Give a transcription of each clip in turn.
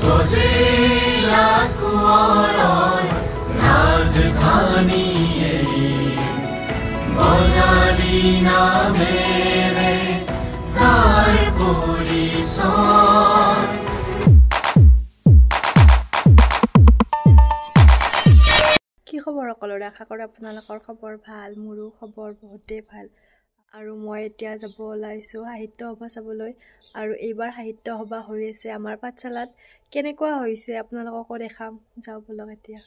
গজিলা কোঁৱৰৰ ৰাজধানী বজালি নামেৰে তাৰ পৰিচয়। কি খবৰ সকলোৰে? আশা কৰোঁ আপোনালোকৰ খবৰ ভাল। মোৰো খবৰ বহুতেই ভাল। আৰু মই এতিয়া যাব ওলাইছোঁ সাহিত্য সভা চাবলৈ। আৰু এইবাৰ সাহিত্য সভা হৈ আছে আমাৰ পাঠশালাত। কেনেকুৱা হৈছে আপোনালোককো দেখাম, যাওঁ বলক এতিয়া।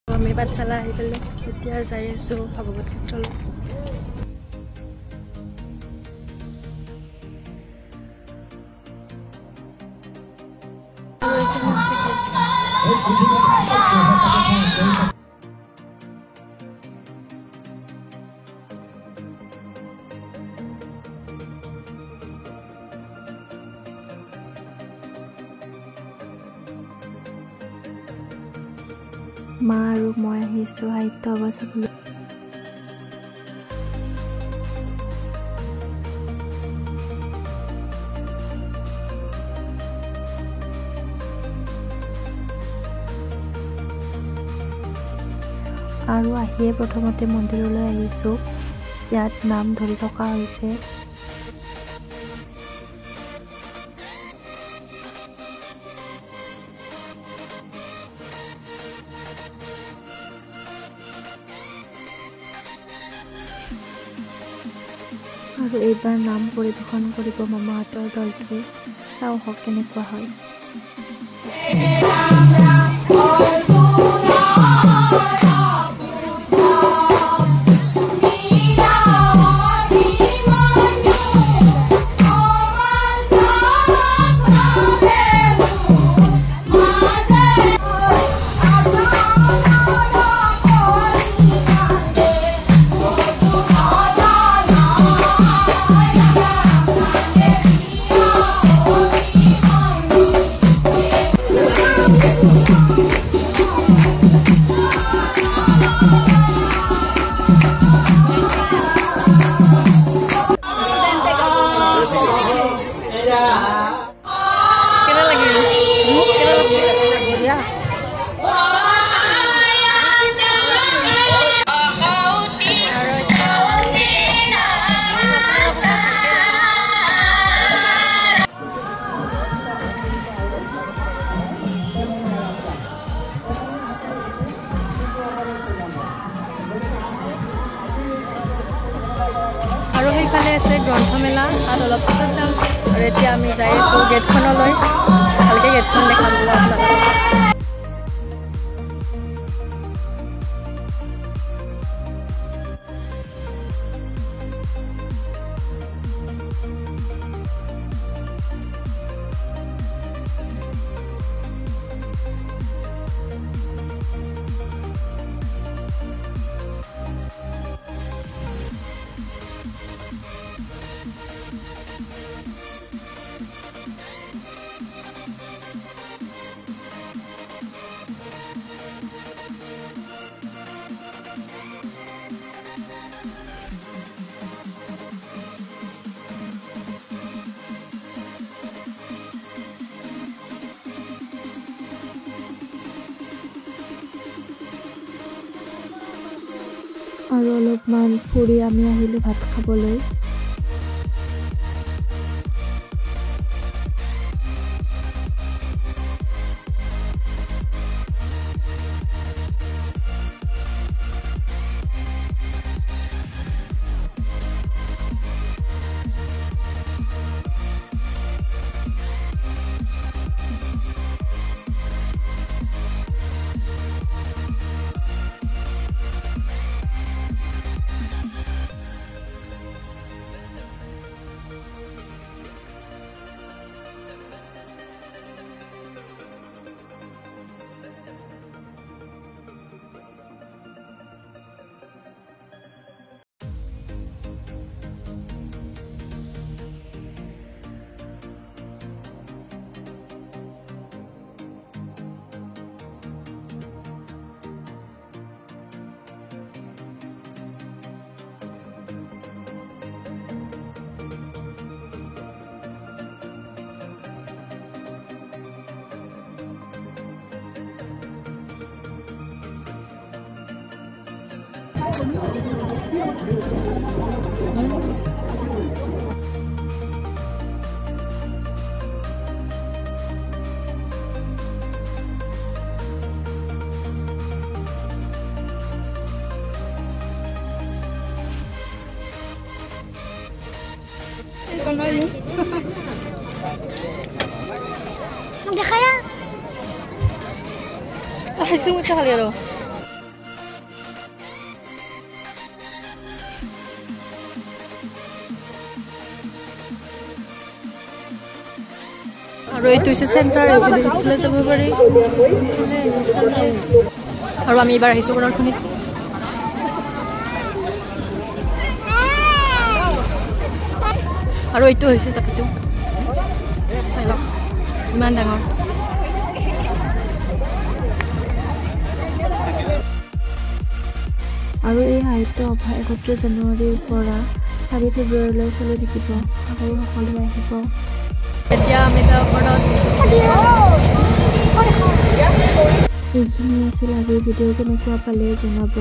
আমি পাঠশালা আহি পেলাই এতিয়া যাই আছোঁ ভাগৱত ক্ষেত্ৰলৈ। মা আৰু মই আহিছোঁ সাহিত্য সভা চাবলৈ। আৰু আহিয়ে প্ৰথমতে মন্দিৰলৈ আহিছোঁ। ইয়াত নাম ধৰি থকা হৈছে। আৰু এইবাৰ নাম পৰিৱেশন কৰিব মামাহঁতৰ দলটোৱে। চাওঁ হওক কেনেকুৱা হয়। আৰু সেইফালে আছে গ্ৰন্থমেলা, তাত অলপ পিছত যাম। আৰু এতিয়া আমি যাই আছোঁ গেটখনলৈ। ভালকৈ গেটখন দেখাম বোলো আপোনালোকক। আৰু অলপমান ফুৰি আমি আহিলোঁ ভাত খাবলৈ। दिखाया आइसक्रीम अच्छा खा लिया रो আৰু এইটো হৈছে চেণ্টাৰ এইফালে যাব পাৰি আৰু আমি এবাৰ আহিছোঁ বৰখনিত আৰু এইটো হৈছে তাপিটো চাই লওক ইমান ডাঙৰ আৰু এই সাহিত্য সভা 31 জানুৱাৰীৰ পৰা 4 ফেব্ৰুৱাৰীলৈ চলি থাকিব আৰু সকলোৱে আহিব এতিয়া আমি এইখিনি আছিল আজিৰ ভিডিঅ' কেনেকুৱা পালে জনাব